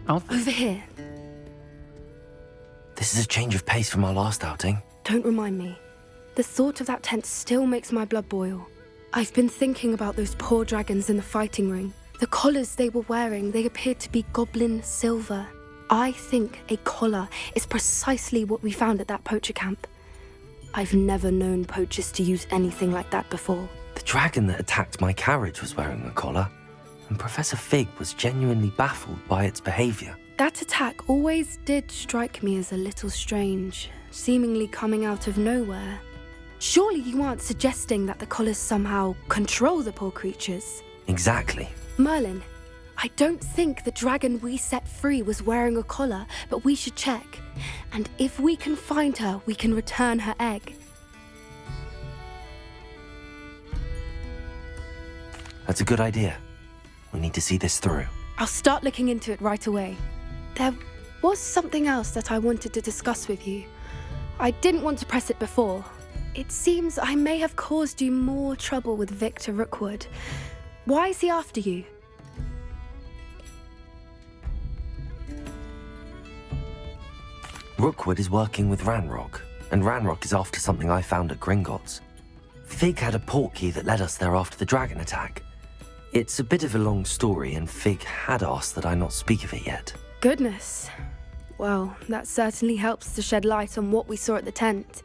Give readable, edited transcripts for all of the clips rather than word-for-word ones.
Over here. This is a change of pace from our last outing. Don't remind me. The thought of that tent still makes my blood boil. I've been thinking about those poor dragons in the fighting ring. The collars they were wearing, they appeared to be goblin silver. I think a collar is precisely what we found at that poacher camp. I've never known poachers to use anything like that before. The dragon that attacked my carriage was wearing a collar, and Professor Fig was genuinely baffled by its behavior. That attack always did strike me as a little strange, seemingly coming out of nowhere. Surely you aren't suggesting that the collars somehow control the poor creatures? Exactly. Merlin, I don't think the dragon we set free was wearing a collar, but we should check. And if we can find her, we can return her egg. That's a good idea. We need to see this through. I'll start looking into it right away. There was something else that I wanted to discuss with you. I didn't want to press it before. It seems I may have caused you more trouble with Victor Rookwood. Why is he after you? Rookwood is working with Ranrock, and Ranrock is after something I found at Gringotts. Fig had a portkey that led us there after the dragon attack. It's a bit of a long story, and Fig had asked that I not speak of it yet. Goodness. Well, that certainly helps to shed light on what we saw at the tent.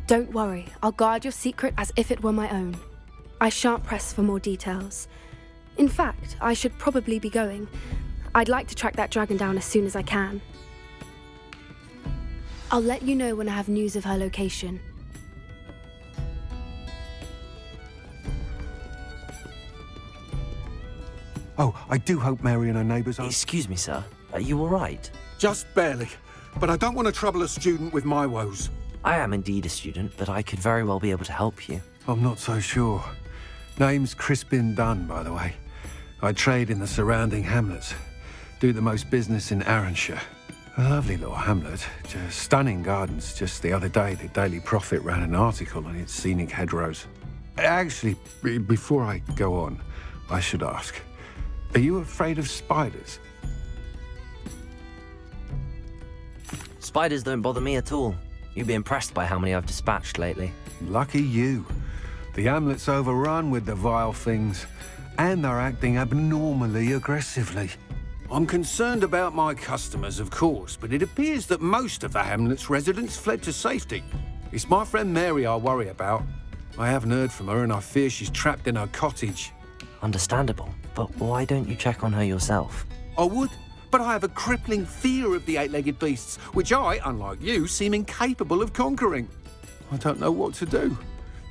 Don't worry, I'll guard your secret as if it were my own. I shan't press for more details. In fact, I should probably be going. I'd like to track that dragon down as soon as I can. I'll let you know when I have news of her location. Oh, I do hope Mary and her neighbours are... Excuse me, sir. Are you all right? Just barely. But I don't want to trouble a student with my woes. I am indeed a student, but I could very well be able to help you. I'm not so sure. Name's Crispin Dunn, by the way. I trade in the surrounding hamlets. Do the most business in Arranshire. A lovely little hamlet. Just stunning gardens. Just the other day, the Daily Prophet ran an article on its scenic hedgerows. Actually, before I go on, I should ask. Are you afraid of spiders? Spiders don't bother me at all. You'd be impressed by how many I've dispatched lately. Lucky you. The hamlet's overrun with the vile things, and they're acting abnormally aggressively. I'm concerned about my customers, of course, but it appears that most of the hamlet's residents fled to safety. It's my friend Mary I worry about. I haven't heard from her, and I fear she's trapped in her cottage. Understandable, but why don't you check on her yourself? I would, but I have a crippling fear of the eight-legged beasts, which I, unlike you, seem incapable of conquering. I don't know what to do.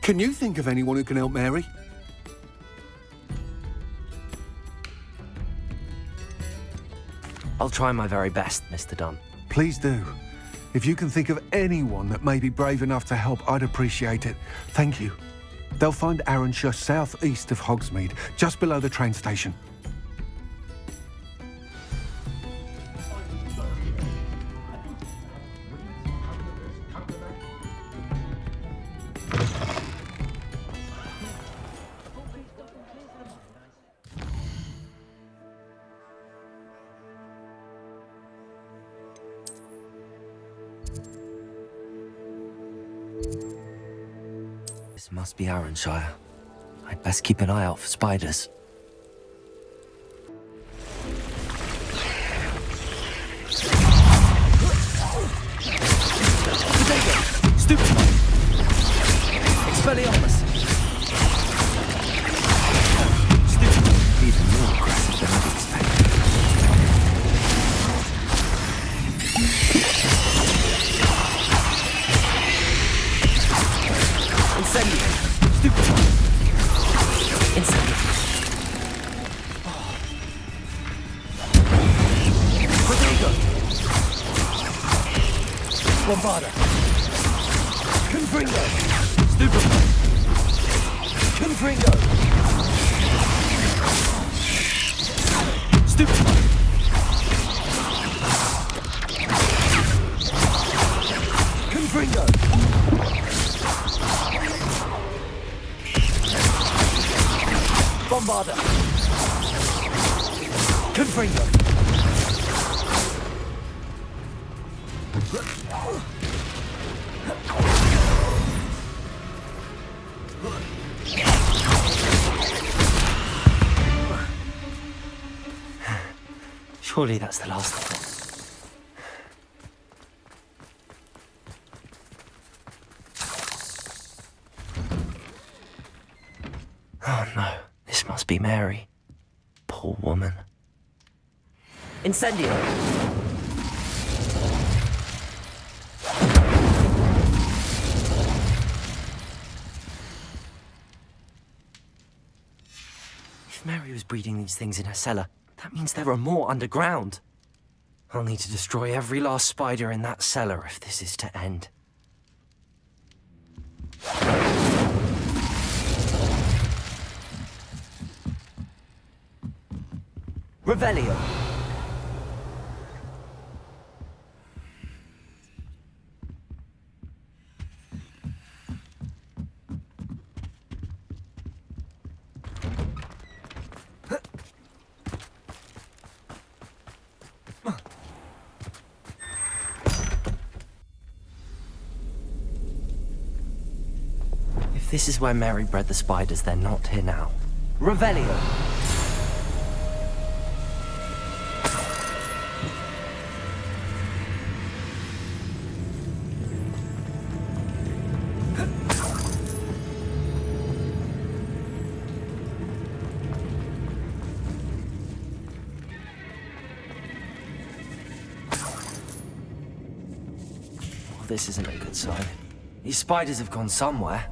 Can you think of anyone who can help Mary? I'll try my very best, Mr. Dunn. Please do. If you can think of anyone that may be brave enough to help, I'd appreciate it. Thank you. They'll find Arranshire southeast of Hogsmeade, just below the train station. This must be Arranshire. I'd best keep an eye out for spiders. Stupid! Expelliarmus! Stupid! Even more aggressive than I'd expected. Incendio! Stupid! Incendio! Rodrigo! Bombarda! Confringo! Stupid! Confringo! Stupid! Confringo! Bombarda! Confringo! Surely that's the last of them. Oh no, this must be Mary. Poor woman. Incendio! If Mary was breeding these things in her cellar, that means there are more underground. I'll need to destroy every last spider in that cellar if this is to end. Revelio. If this is where Mary bred the spiders, they're not here now. Revelio. This isn't a good sign. These spiders have gone somewhere.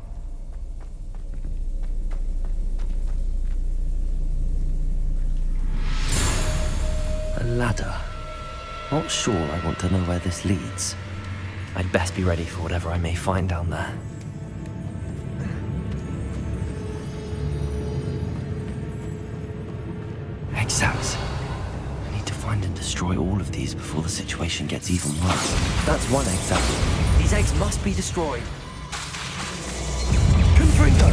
A ladder. Not sure I want to know where this leads. I'd best be ready for whatever I may find down there. Egg sacs. I need to find and destroy all of these before the situation gets even worse. That's one egg sac. These eggs must be destroyed. Confringo!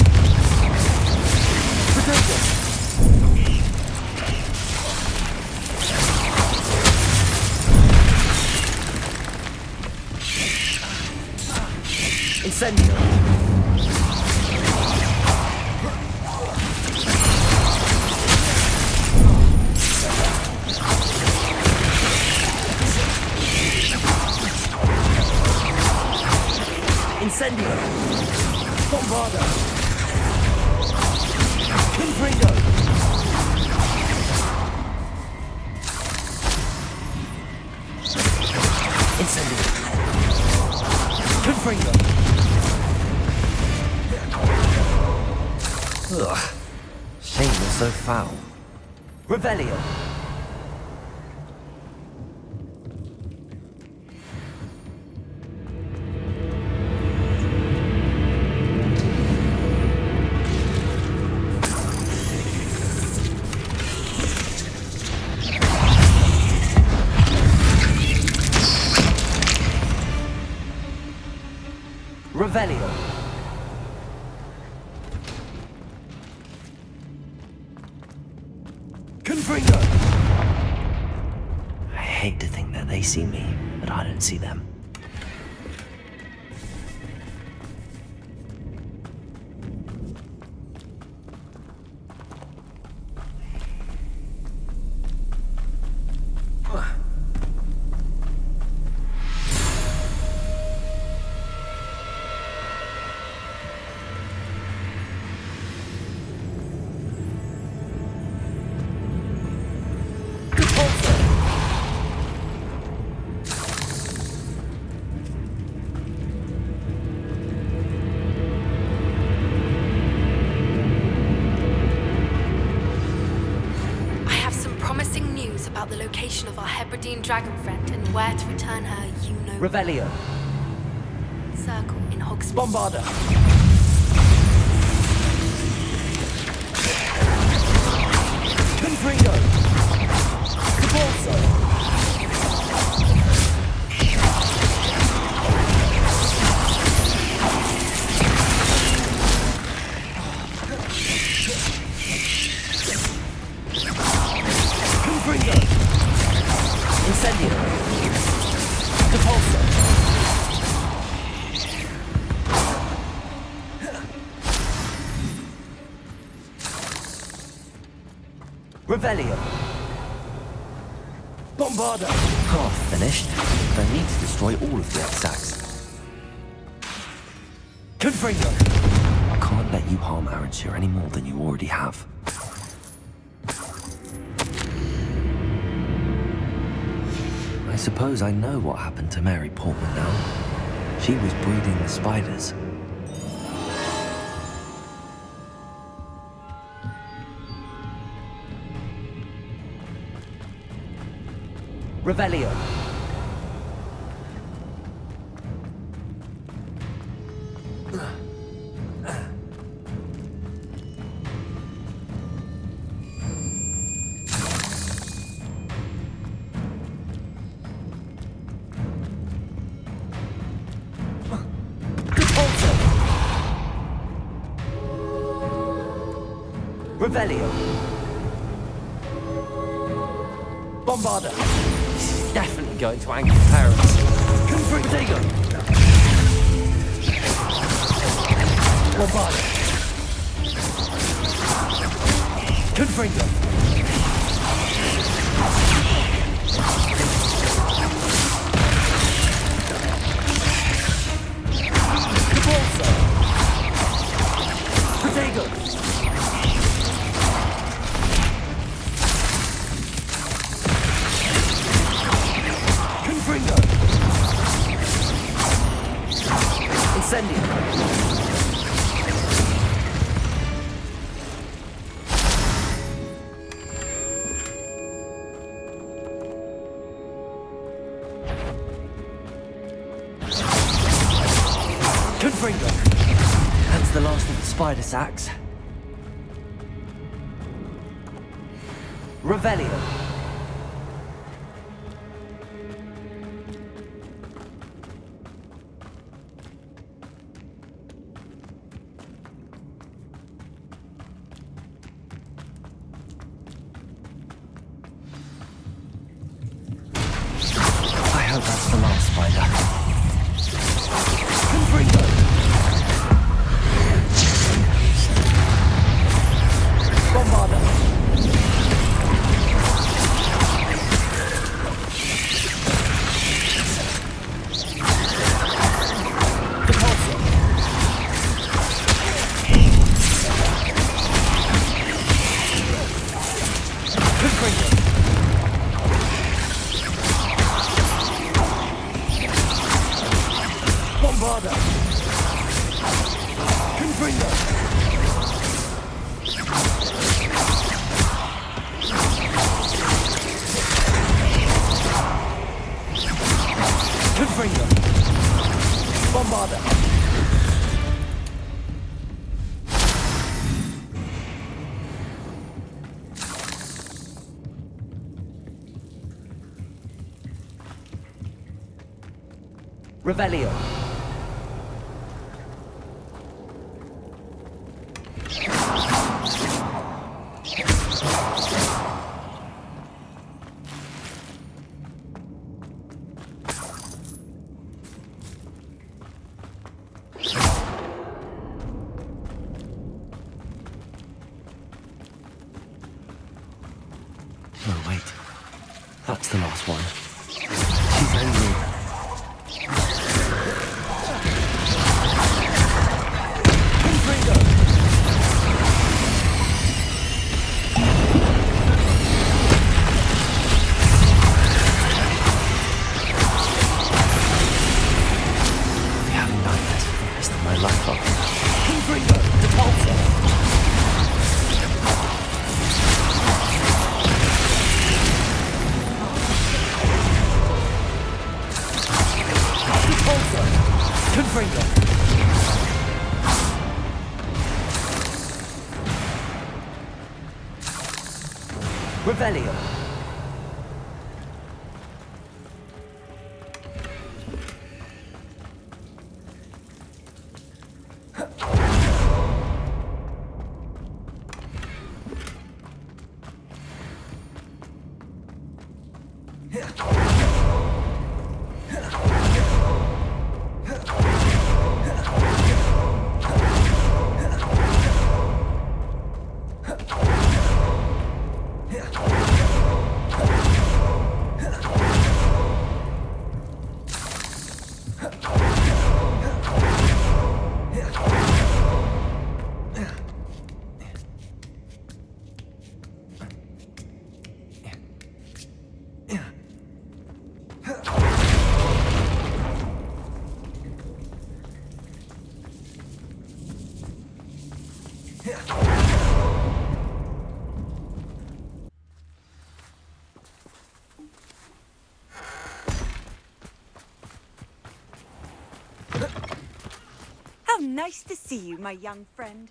Potato! Incendio! Incendio! Bombarda! Confringo! Incendio! Confringo! Ugh. Shame they're so foul. Revelio! Revelio! Confringo! I hate to think that they see me, but I don't see them. The location of our Hebridean dragon friend and where to return her, you know. Revelio. Circle in Hogsmeade. Bombarda. Confringo. Cabalso. Confringo. Incendio. Cabalso. Revelio. Bombarda. Half finished, but I need to destroy all of the X-Acts. Confringo. I can't let you harm Aranshire any more than you already have. I suppose I know what happened to Mary Portman now. She was breeding the spiders. Revelio. Revelio. Bombarda. This is definitely going to anger parents. Confringo. Bombarda. Confringo. Cabolso. Protego. Incendio. Confringo. That's the last of the spider sacks. Revelio. That's the last spider. Confringo. Bombarda. Cabolso. Confringo. Bombarda. Confringo. Confringo. Bombarda. Revelio. Oh, wait. That's the last one. She's angry. Confringo! I'll be having nightmares for the rest of my life. Confringo! Depulso! Confringo. Revelio. Nice to see you, my young friend.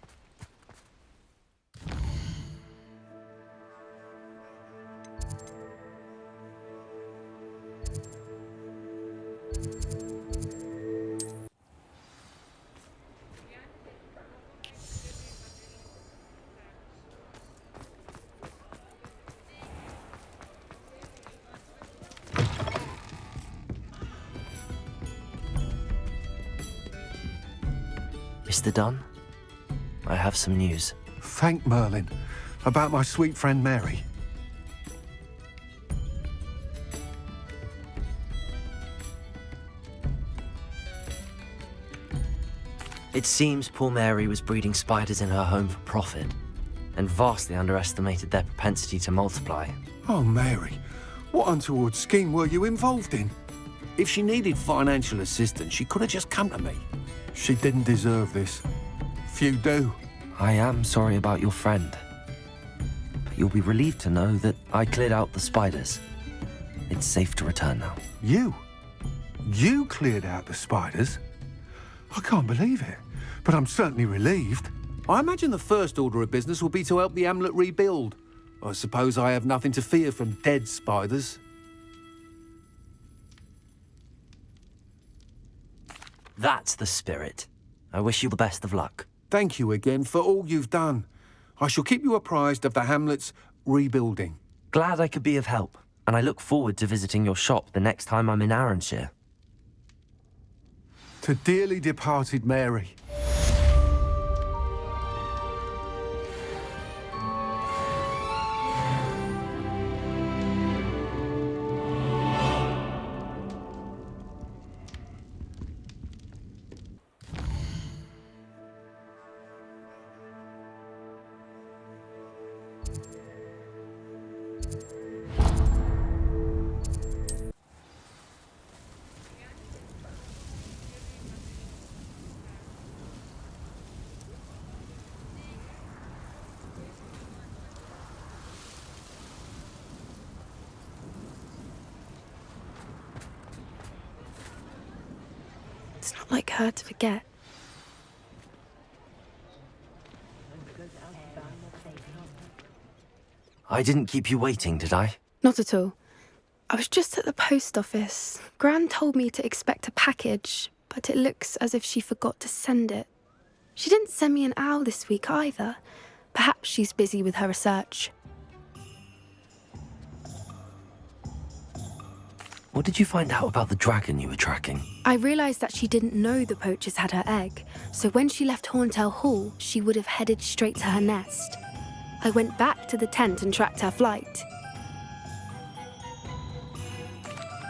Mr. Dunn, I have some news. Thank Merlin. About my sweet friend Mary. It seems poor Mary was breeding spiders in her home for profit, and vastly underestimated their propensity to multiply. Oh, Mary. What untoward scheme were you involved in? If she needed financial assistance, she could have just come to me. She didn't deserve this. Few do. I am sorry about your friend, but you'll be relieved to know that I cleared out the spiders. It's safe to return now. You? You cleared out the spiders? I can't believe it, but I'm certainly relieved. I imagine the first order of business will be to help the amulet rebuild. I suppose I have nothing to fear from dead spiders. That's the spirit. I wish you the best of luck. Thank you again for all you've done. I shall keep you apprised of the hamlet's rebuilding. Glad I could be of help, and I look forward to visiting your shop the next time I'm in Arranshire. To dearly departed Mary. It's not like her to forget. I didn't keep you waiting, did I? Not at all. I was just at the post office. Gran told me to expect a package, but it looks as if she forgot to send it. She didn't send me an owl this week either. Perhaps she's busy with her research. What did you find out about the dragon you were tracking? I realised that she didn't know the poachers had her egg, so when she left Horntail Hall, she would have headed straight to her nest. I went back to the tent and tracked her flight.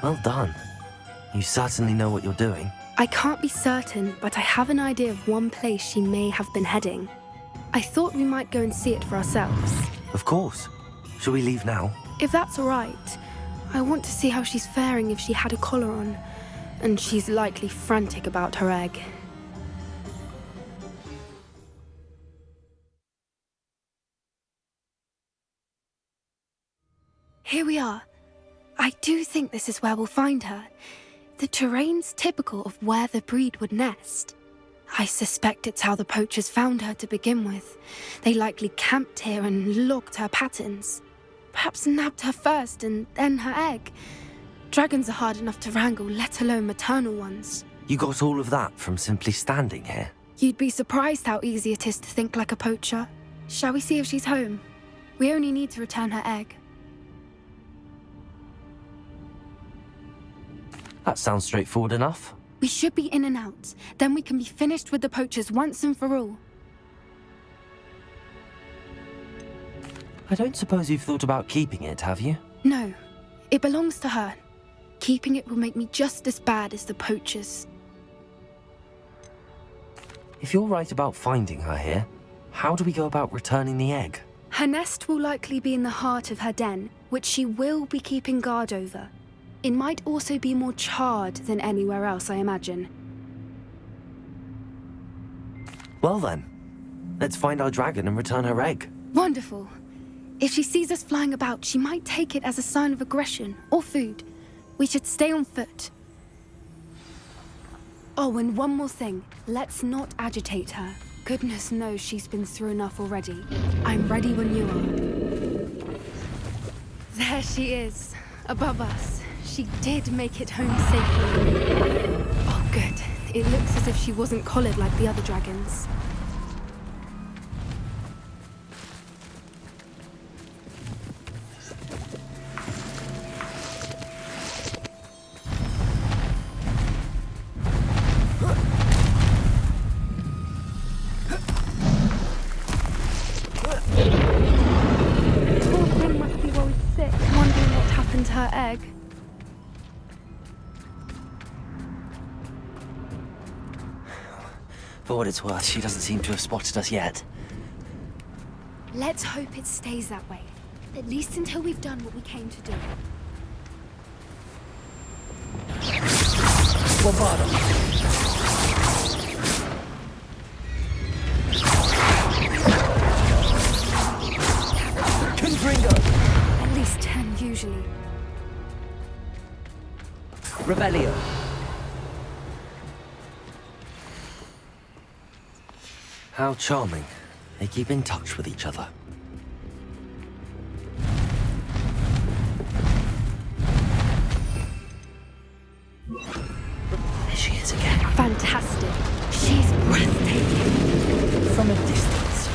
Well done. You certainly know what you're doing. I can't be certain, but I have an idea of one place she may have been heading. I thought we might go and see it for ourselves. Of course. Shall we leave now? If that's all right, I want to see how she's faring if she had a collar on, and she's likely frantic about her egg. Here we are. I do think this is where we'll find her. The terrain's typical of where the breed would nest. I suspect it's how the poachers found her to begin with. They likely camped here and logged her patterns. Perhaps nabbed her first and then her egg. Dragons are hard enough to wrangle, let alone maternal ones. You got all of that from simply standing here? You'd be surprised how easy it is to think like a poacher. Shall we see if she's home? We only need to return her egg. That sounds straightforward enough. We should be in and out. Then we can be finished with the poachers once and for all. I don't suppose you've thought about keeping it, have you? No, it belongs to her. Keeping it will make me just as bad as the poachers. If you're right about finding her here, how do we go about returning the egg? Her nest will likely be in the heart of her den, which she will be keeping guard over. It might also be more charred than anywhere else, I imagine. Well then, let's find our dragon and return her egg. Wonderful. If she sees us flying about, she might take it as a sign of aggression or food. We should stay on foot. Oh, and one more thing. Let's not agitate her. Goodness knows she's been through enough already. I'm ready when you are. There she is, above us. She did make it home safely. Oh, good. It looks as if she wasn't collared like the other dragons. Her egg. For what it's worth, she doesn't seem to have spotted us yet. Let's hope it stays that way. At least until we've done what we came to do. Bombarda! Confringo! At least 10 usually. Revelio. How charming. They keep in touch with each other. There she is again. Fantastic. She's breathtaking. From a distance.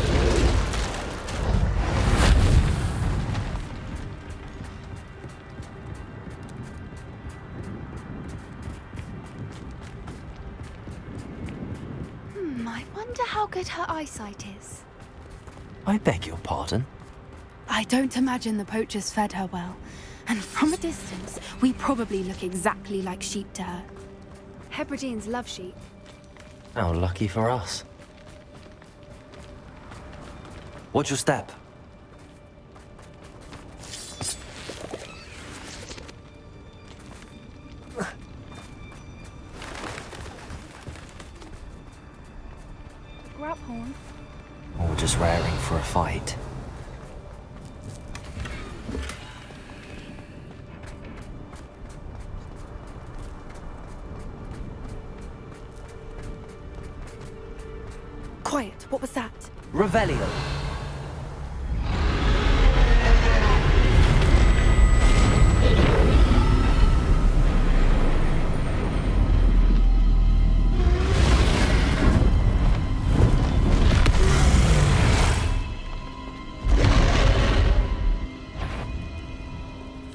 I wonder how good her eyesight is. I beg your pardon? I don't imagine the poachers fed her well. And from a distance, we probably look exactly like sheep to her. Hebrideans love sheep. How lucky for us. Watch your step. Grab horn. Or just raring for a fight. Quiet, what was that? Revelio.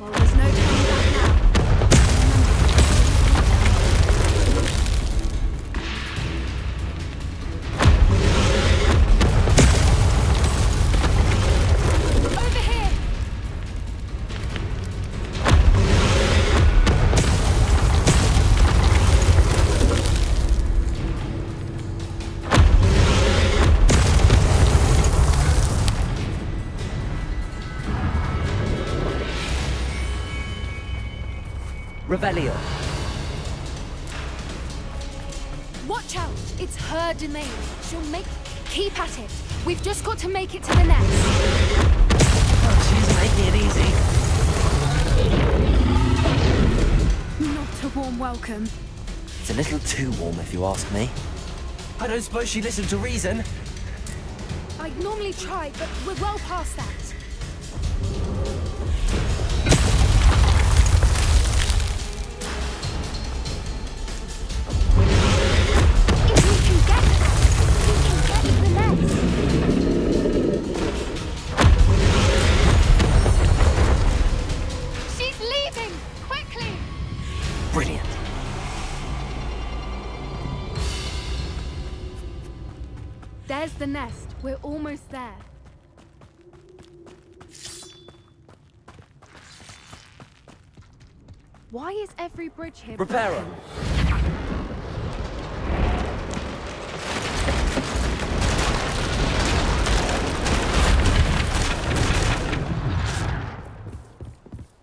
Well, there's no turning back now. Over here! Revelio. Watch out! It's her domain. She'll make... Keep at it. We've just got to make it to the nest. Oh, she's making it easy. Not a warm welcome. It's a little too warm, if you ask me. I don't suppose she listened to reason. I'd normally try, but we're well past that. If we can get her, we can get the nest. She's leaving! Quickly! Brilliant. There's the nest. We're almost there. Why is every bridge here Reparo. broken?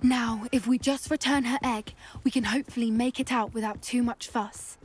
Now, if we just return her egg, we can hopefully make it out without too much fuss.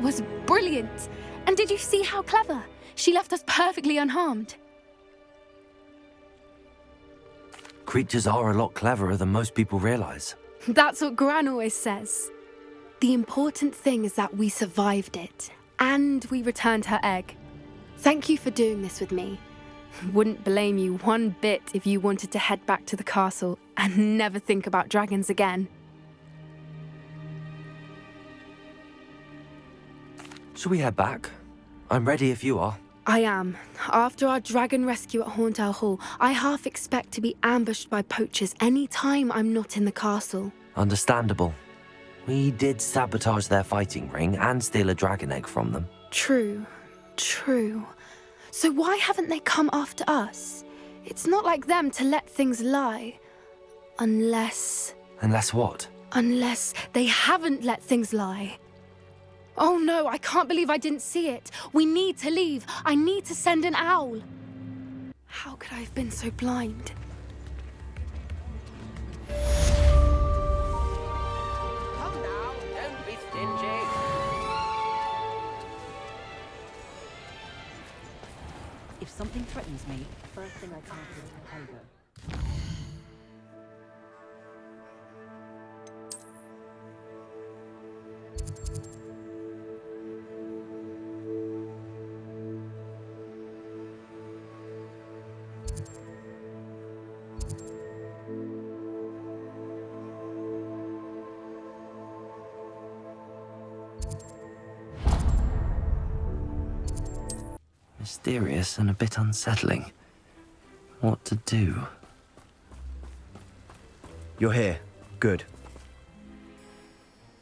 was brilliant. And did you see how clever? She left us perfectly unharmed. Creatures are a lot cleverer than most people realize. That's what Gran always says. The important thing is that we survived it, and we returned her egg. Thank you for doing this with me. Wouldn't blame you one bit if you wanted to head back to the castle and never think about dragons again. Shall we head back? I'm ready if you are. I am. After our dragon rescue at Hauntow Hall, I half expect to be ambushed by poachers any time I'm not in the castle. Understandable. We did sabotage their fighting ring and steal a dragon egg from them. True. So why haven't they come after us? It's not like them to let things lie. Unless what? Unless they haven't let things lie. Oh no, I can't believe I didn't see it. We need to leave. I need to send an owl. How could I have been so blind? Come now, don't be stingy. If something threatens me, first thing I can't do is Pogo. Mysterious and a bit unsettling. What to do? You're here. Good.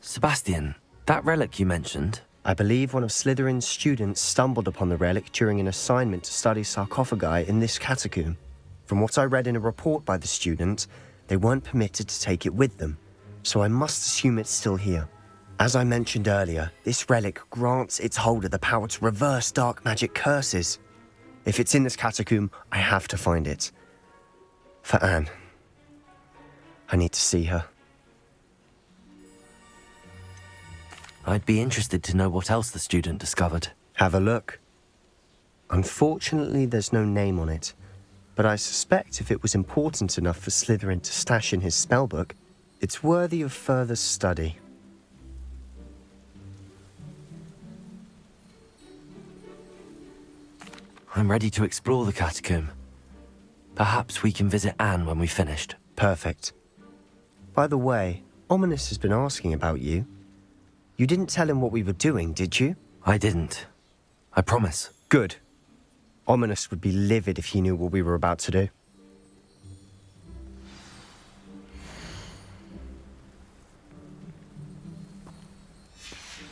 Sebastian, that relic you mentioned, I believe one of Slytherin's students stumbled upon the relic during an assignment to study sarcophagi in this catacomb. From what I read in a report by the student, they weren't permitted to take it with them, so I must assume it's still here. As I mentioned earlier, this relic grants its holder the power to reverse dark magic curses. If it's in this catacomb, I have to find it. For Anne. I need to see her. I'd be interested to know what else the student discovered. Have a look. Unfortunately, there's no name on it, but I suspect if it was important enough for Slytherin to stash in his spellbook, it's worthy of further study. I'm ready to explore the catacomb. Perhaps we can visit Anne when we've finished. Perfect. By the way, Ominous has been asking about you. You didn't tell him what we were doing, did you? I didn't. I promise. Good. Ominous would be livid if he knew what we were about to do.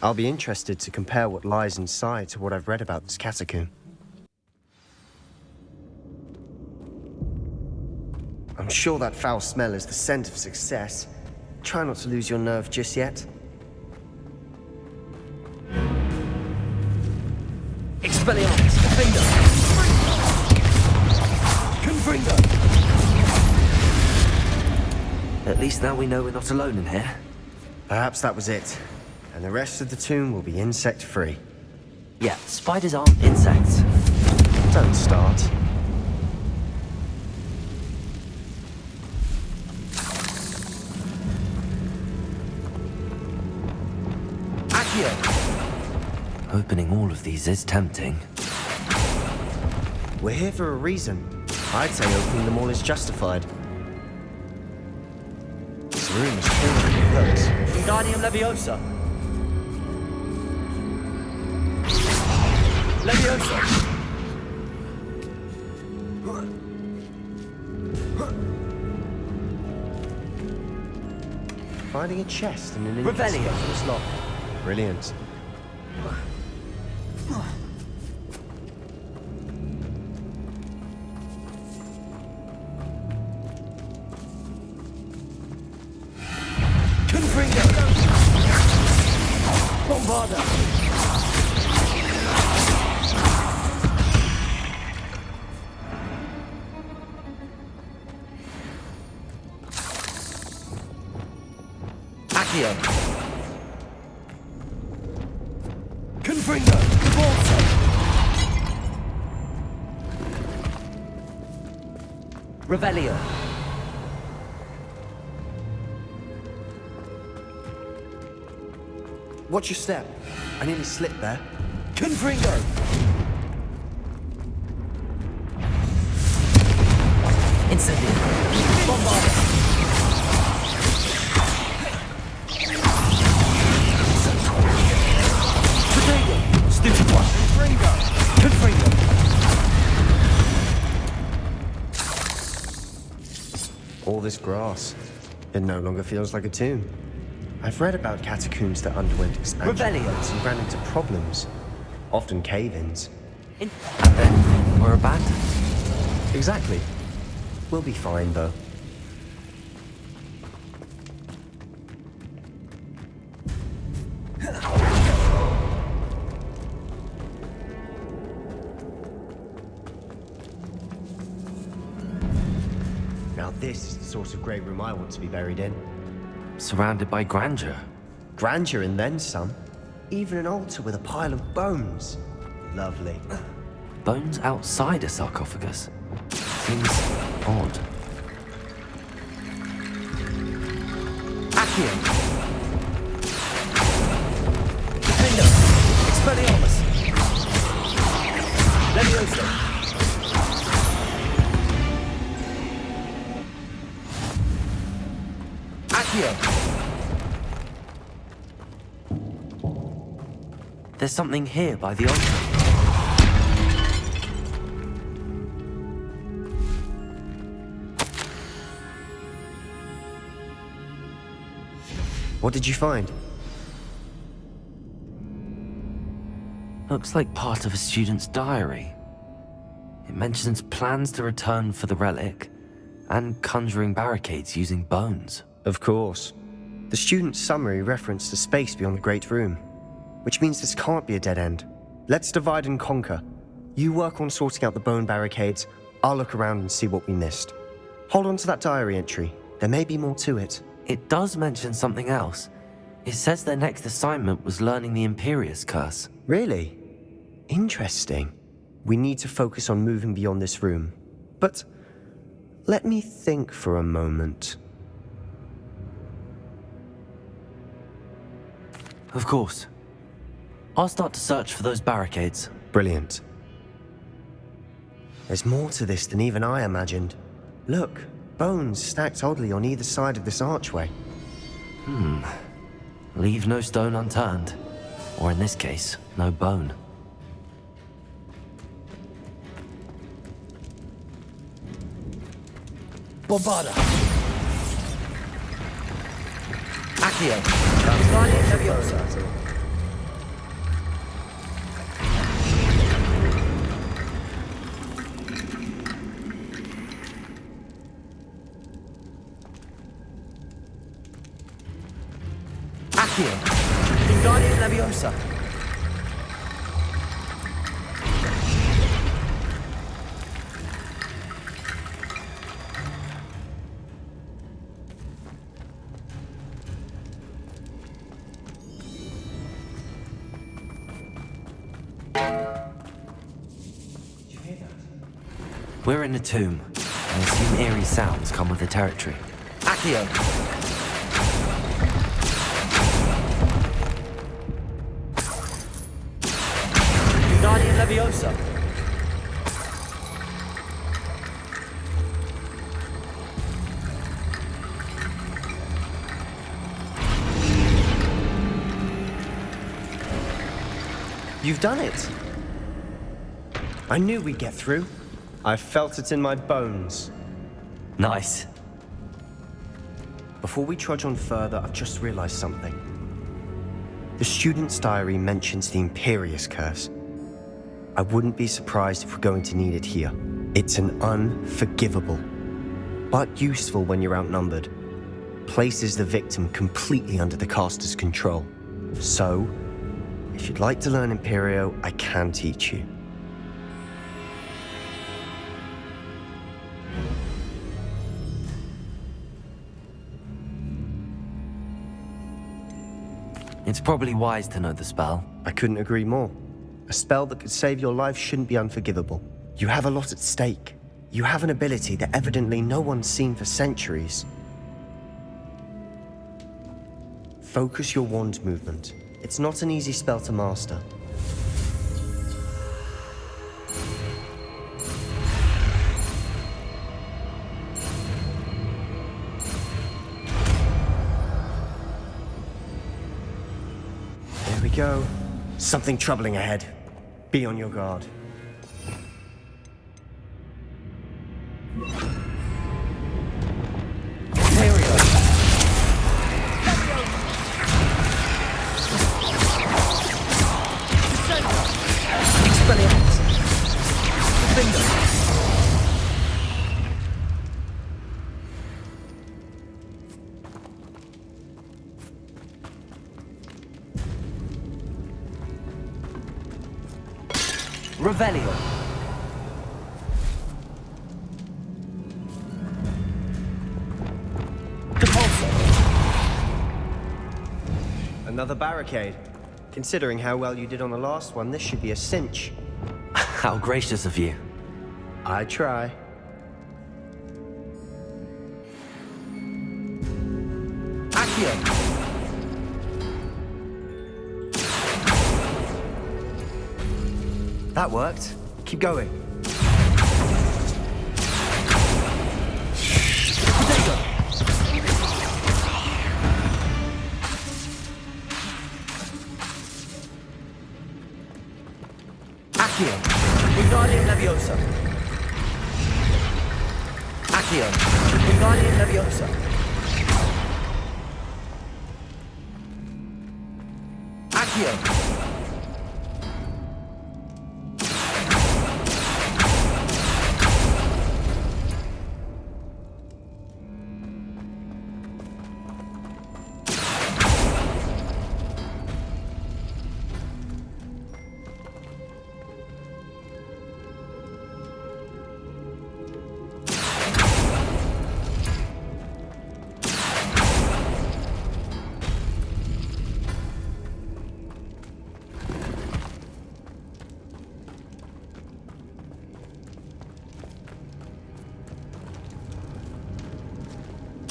I'll be interested to compare what lies inside to what I've read about this catacomb. I'm sure that foul smell is the scent of success. Try not to lose your nerve just yet. Expelliarmus, Finger! Confringo! At least now we know we're not alone in here. Perhaps that was it, and the rest of the tomb will be insect-free. Yeah, spiders aren't insects. Don't start. Opening all of these is tempting. We're here for a reason. I'd say opening them all is justified. This room is filled with hurts. Wingardium Leviosa! Leviosa! Finding a chest in an Revelio. inconspicuous lock. Brilliant. Confringo! Bombarda! Accio! Confringo! Divorce! Revelio. Watch your step. I nearly slipped there. Confringo! Incendio. Bombarda. Potato. Stupid one. Confringo. Confringo. All this grass. It no longer feels like a tomb. I've read about catacombs that underwent expansion Revelio. and ran into problems. Often cave-ins. And then we're abandoned. Exactly. We'll be fine, though. Now this is the sort of grey room I want to be buried in. Surrounded by grandeur. Grandeur and then some. Even an altar with a pile of bones. Lovely. Bones outside a sarcophagus. Seems odd. Accio. Defender. Expelliarmus. Leviosa. Accio. There's something here by the altar. What did you find? Looks like part of a student's diary. It mentions plans to return for the relic and conjuring barricades using bones. Of course. The student's summary referenced a space beyond the Great Room, which means this can't be a dead end. Let's divide and conquer. You work on sorting out the bone barricades, I'll look around and see what we missed. Hold on to that diary entry. There may be more to it. It does mention something else. It says their next assignment was learning the Imperious Curse. Really? Interesting. We need to focus on moving beyond this room. But let me think for a moment. Of course. I'll start to search for those barricades. Brilliant. There's more to this than even I imagined. Look, bones stacked oddly on either side of this archway. Leave no stone unturned. Or in this case, no bone. Bombarda. Accio. Guardian Leviosa. Accio. Guardian Leviosa. We're in a tomb. I assume eerie sounds come with the territory. Accio. Guardian Leviosa. You've done it! I knew we'd get through. I felt it in my bones. Nice. Before we trudge on further, I've just realized something. The student's diary mentions the Imperious Curse. I wouldn't be surprised if we're going to need it here. It's an unforgivable, but useful when you're outnumbered. Places the victim completely under the caster's control. So, if you'd like to learn Imperio, I can teach you. It's probably wise to know the spell. I couldn't agree more. A spell that could save your life shouldn't be unforgivable. You have a lot at stake. You have an ability that evidently no one's seen for centuries. Focus your wand movement. It's not an easy spell to master. There we go. Something troubling ahead. Be on your guard. Imperio. Expelliarmus. Gryffindor. Revelio. Another barricade. Considering how well you did on the last one, this should be a cinch. How gracious of you. I try. Accio. That worked. Keep going. Accio. Wingardium Leviosa. Accio. Wingardium Leviosa. Accio.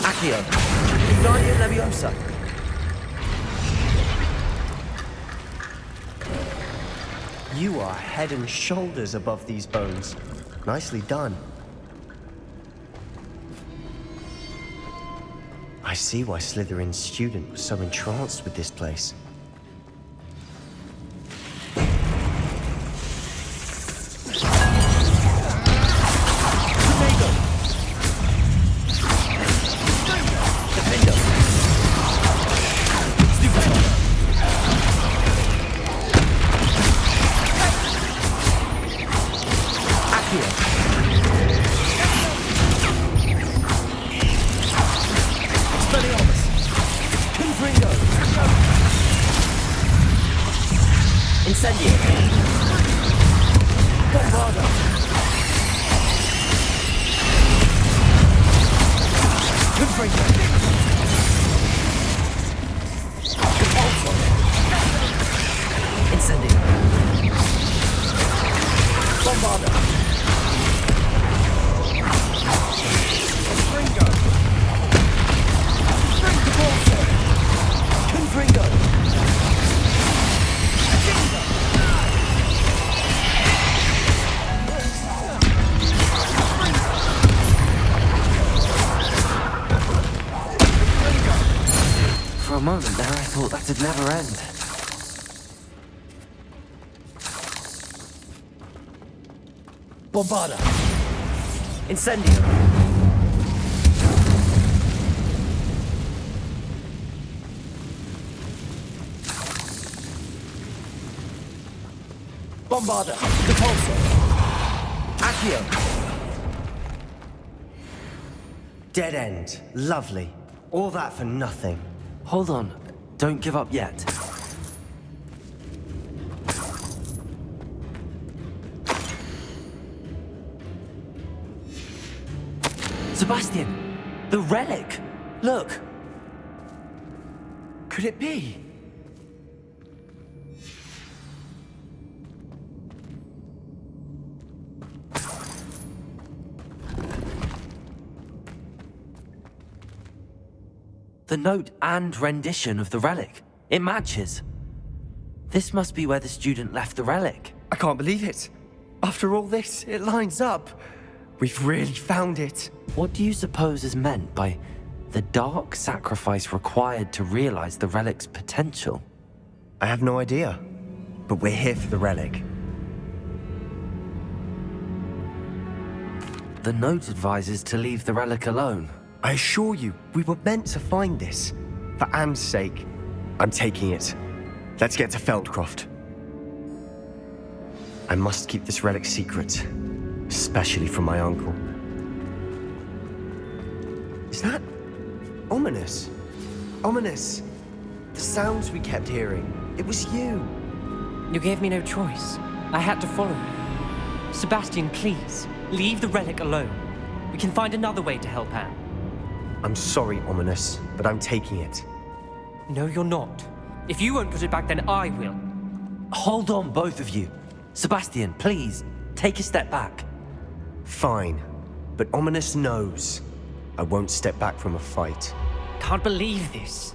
Accio. Wingardium Leviosa. You are head and shoulders above these bones. Nicely done. I see why Slytherin's student was so entranced with this place. For a moment there, I thought that'd never end. Bombarda. Incendio. Bombarda. Repulsor. Accio. Dead end. Lovely. All that for nothing. Hold on. Don't give up yet. Sebastian! The relic! Look! Could it be? The note and rendition of the relic. It matches. This must be where the student left the relic. I can't believe it. After all this, it lines up. We've really found it. What do you suppose is meant by the dark sacrifice required to realize the relic's potential? I have no idea, but we're here for the relic. The note advises to leave the relic alone. I assure you, we were meant to find this. For Anne's sake, I'm taking it. Let's get to Feldcroft. I must keep this relic secret, especially from my uncle. Is that ominous? Ominous. The sounds we kept hearing. It was you. You gave me no choice. I had to follow you. Sebastian, please, leave the relic alone. We can find another way to help Anne. I'm sorry, Ominous, but I'm taking it. No, you're not. If you won't put it back, then I will. Hold on, both of you. Sebastian, please, take a step back. Fine, but Ominous knows I won't step back from a fight. Can't believe this.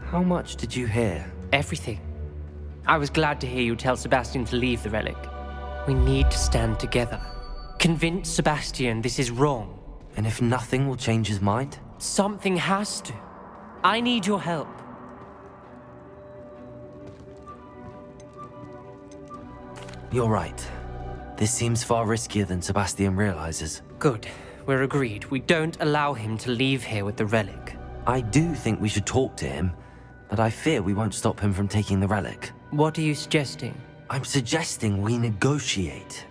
How much did you hear? Everything. I was glad to hear you tell Sebastian to leave the relic. We need to stand together. Convince Sebastian this is wrong. And if nothing will change his mind? Something has to. I need your help. You're right. This seems far riskier than Sebastian realizes. Good. We're agreed. We don't allow him to leave here with the relic. I do think we should talk to him, but I fear we won't stop him from taking the relic. What are you suggesting? I'm suggesting we negotiate.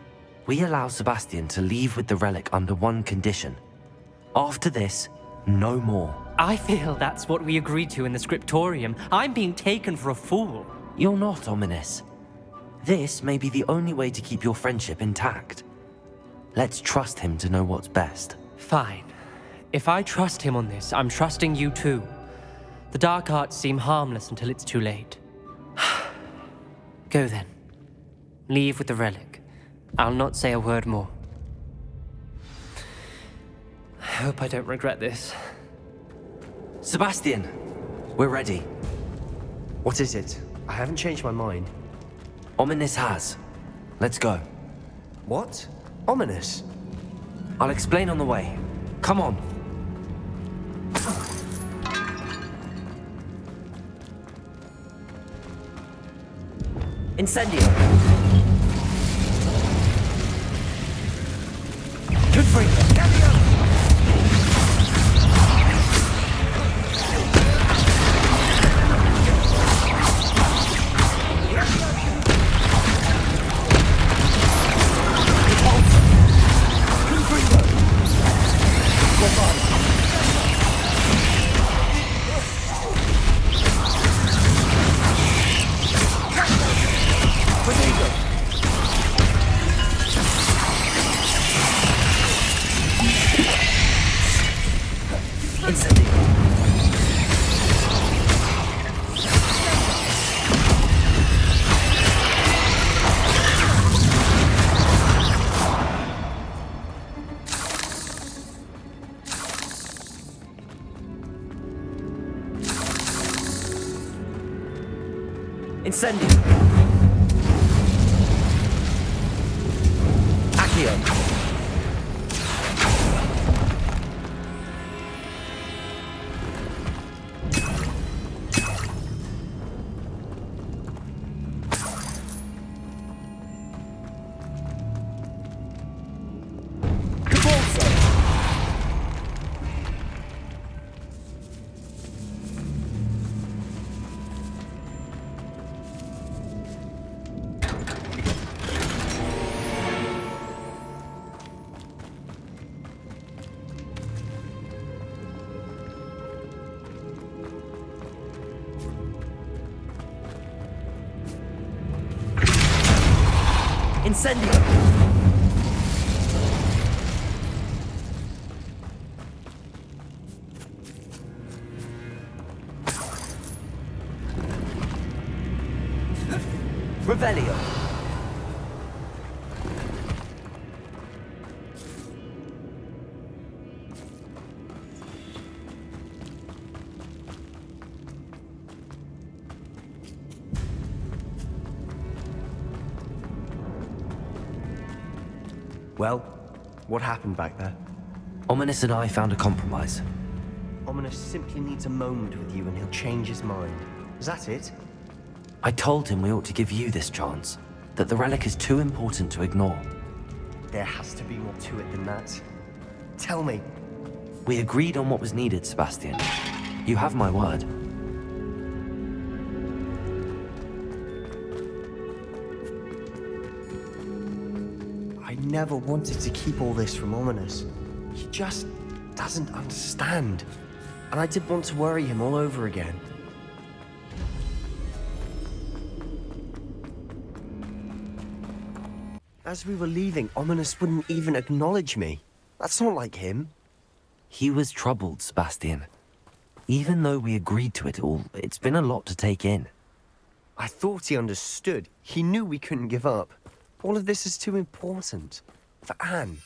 We allow Sebastian to leave with the relic under one condition. After this, no more. I feel that's what we agreed to in the scriptorium. I'm being taken for a fool. You're not, Ominous. This may be the only way to keep your friendship intact. Let's trust him to know what's best. Fine. If I trust him on this, I'm trusting you too. The dark arts seem harmless until it's too late. Go then. Leave with the relic. I'll not say a word more. I hope I don't regret this. Sebastian, we're ready. What is it? I haven't changed my mind. Ominous has. Let's go. What? Ominous? I'll explain on the way. Come on. Incendio. Confringo. Incendio. Accio. Incendio. Revelio. Well, what happened back there? Ominous and I found a compromise. Ominous simply needs a moment with you and he'll change his mind. Is that it? I told him we ought to give you this chance, that the relic is too important to ignore. There has to be more to it than that. Tell me. We agreed on what was needed, Sebastian. You have my word. I never wanted to keep all this from Ominous. He just doesn't understand. And I didn't want to worry him all over again. As we were leaving, Ominous wouldn't even acknowledge me. That's not like him. He was troubled, Sebastian. Even though we agreed to it all, it's been a lot to take in. I thought he understood. He knew we couldn't give up. All of this is too important. For Anne.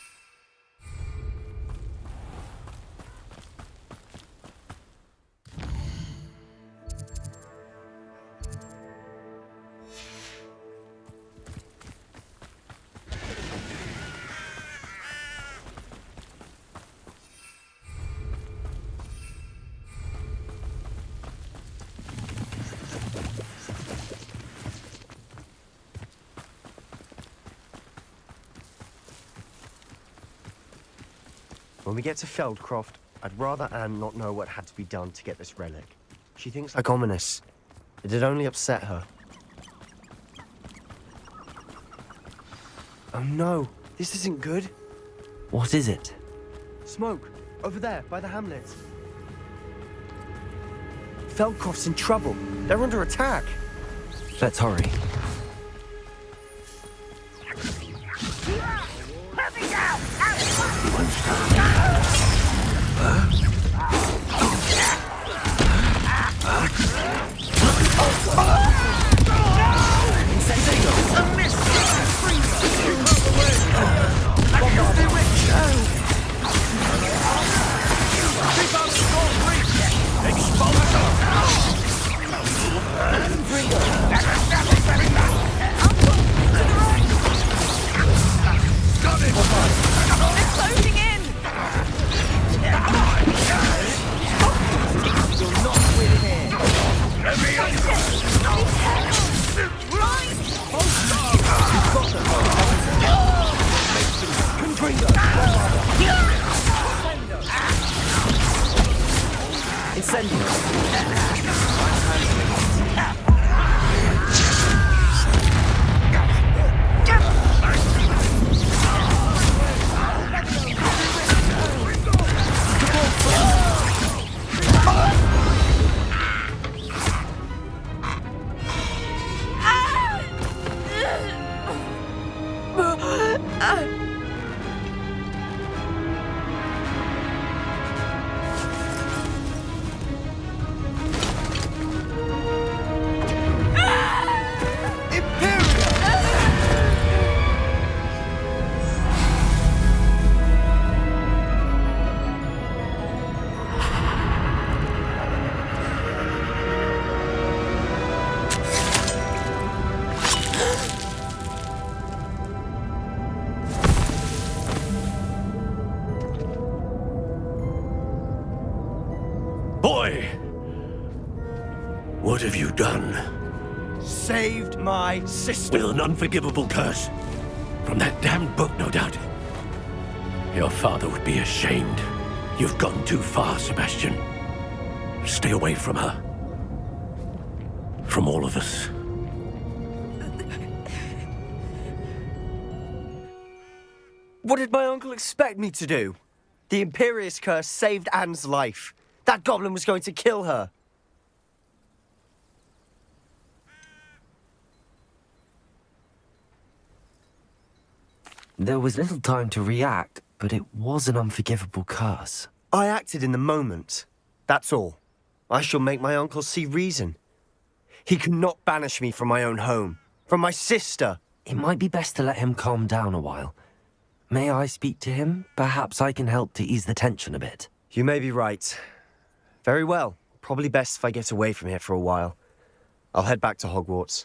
When we get to Feldcroft, I'd rather Anne not know what had to be done to get this relic. She thinks like Ominous. It'd only upset her. Oh no, this isn't good. What is it? Smoke, over there, by the hamlet. Feldcroft's in trouble. They're under attack. Let's hurry. Boy! What have you done? Saved my sister. With an unforgivable curse? From that damned book, no doubt. Your father would be ashamed. You've gone too far, Sebastian. Stay away from her. From all of us. What did my uncle expect me to do? The Imperious curse saved Anne's life. That goblin was going to kill her. There was little time to react, but it was an unforgivable curse. I acted in the moment. That's all. I shall make my uncle see reason. He cannot banish me from my own home, from my sister. It might be best to let him calm down a while. May I speak to him? Perhaps I can help to ease the tension a bit. You may be right. Very well. Probably best if I get away from here for a while. I'll head back to Hogwarts.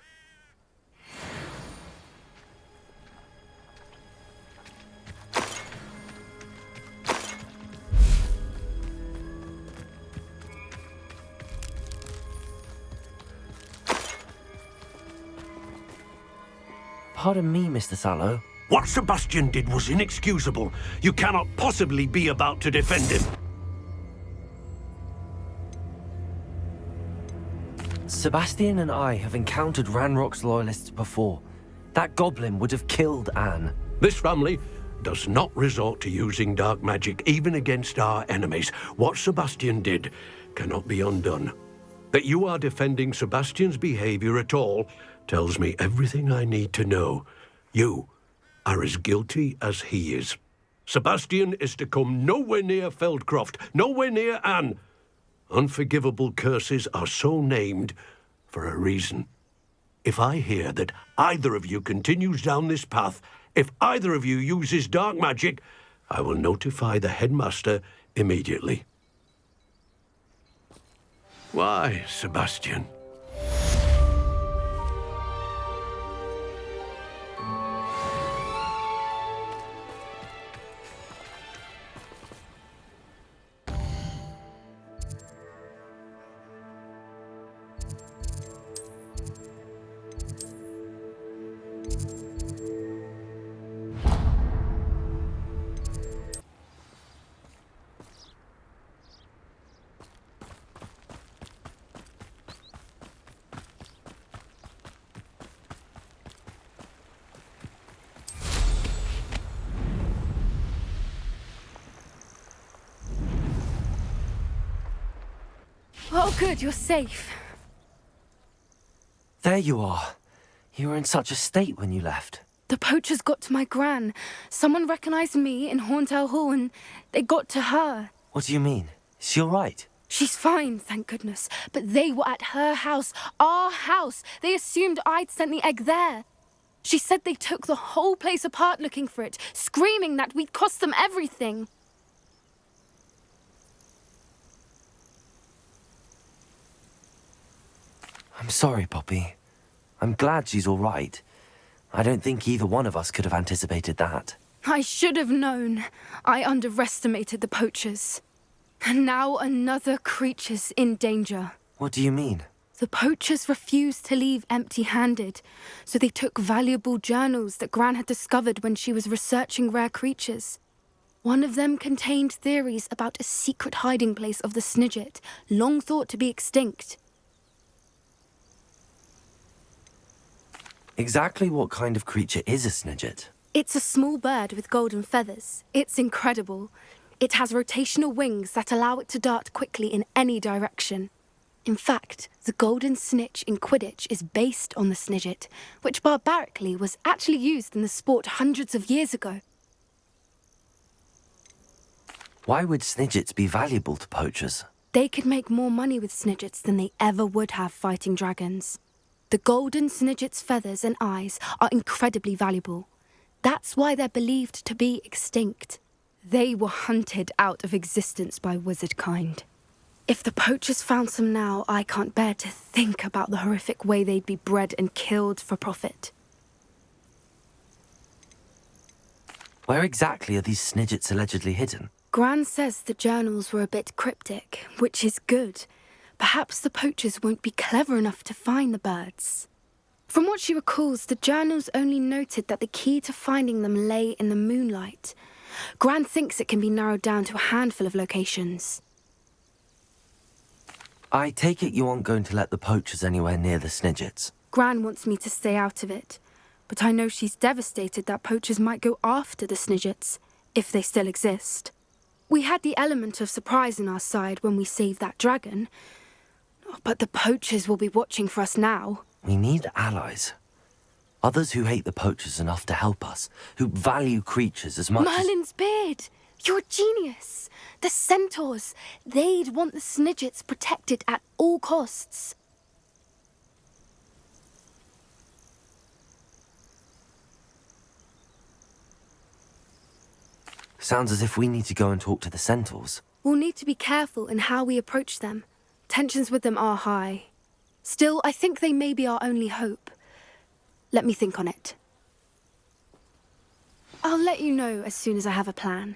Pardon me, Mr. Sallow. What Sebastian did was inexcusable. You cannot possibly be about to defend him. Sebastian and I have encountered Ranrock's loyalists before. That goblin would have killed Anne. This family does not resort to using dark magic even against our enemies. What Sebastian did cannot be undone. That you are defending Sebastian's behavior at all tells me everything I need to know. You are as guilty as he is. Sebastian is to come nowhere near Feldcroft, nowhere near Anne. Unforgivable curses are so named for a reason. If I hear that either of you continues down this path, if either of you uses dark magic, I will notify the headmaster immediately. Why, Sebastian? Oh, good, you're safe. There you are. You were in such a state when you left. The poachers got to my gran. Someone recognized me in Horntail Hall and they got to her. What do you mean? Is she all right? She's fine, thank goodness. But they were at her house, our house. They assumed I'd sent the egg there. She said they took the whole place apart looking for it, screaming that we'd cost them everything. I'm sorry, Poppy. I'm glad she's all right. I don't think either one of us could have anticipated that. I should have known. I underestimated the poachers. And now another creature's in danger. What do you mean? The poachers refused to leave empty-handed, so they took valuable journals that Gran had discovered when she was researching rare creatures. One of them contained theories about a secret hiding place of the Snidget, long thought to be extinct. Exactly what kind of creature is a Snidget? It's a small bird with golden feathers. It's incredible. It has rotational wings that allow it to dart quickly in any direction. In fact, the golden snitch in Quidditch is based on the Snidget, which barbarically was actually used in the sport hundreds of years ago. Why would Snidgets be valuable to poachers? They could make more money with Snidgets than they ever would have fighting dragons. The golden Snidget's feathers and eyes are incredibly valuable. That's why they're believed to be extinct. They were hunted out of existence by wizard kind. If the poachers found some now, I can't bear to think about the horrific way they'd be bred and killed for profit. Where exactly are these Snidgets allegedly hidden? Gran says the journals were a bit cryptic, which is good. Perhaps the poachers won't be clever enough to find the birds. From what she recalls, the journals only noted that the key to finding them lay in the moonlight. Gran thinks it can be narrowed down to a handful of locations. I take it you aren't going to let the poachers anywhere near the Snidgets. Gran wants me to stay out of it, but I know she's devastated that poachers might go after the Snidgets, if they still exist. We had the element of surprise on our side when we saved that dragon, but the poachers will be watching for us now. We need allies. Others who hate the poachers enough to help us, who value creatures as much Merlin's beard! You're a genius! The centaurs! They'd want the Snidgets protected at all costs. Sounds as if we need to go and talk to the centaurs. We'll need to be careful in how we approach them. Tensions with them are high. Still, I think they may be our only hope. Let me think on it. I'll let you know as soon as I have a plan.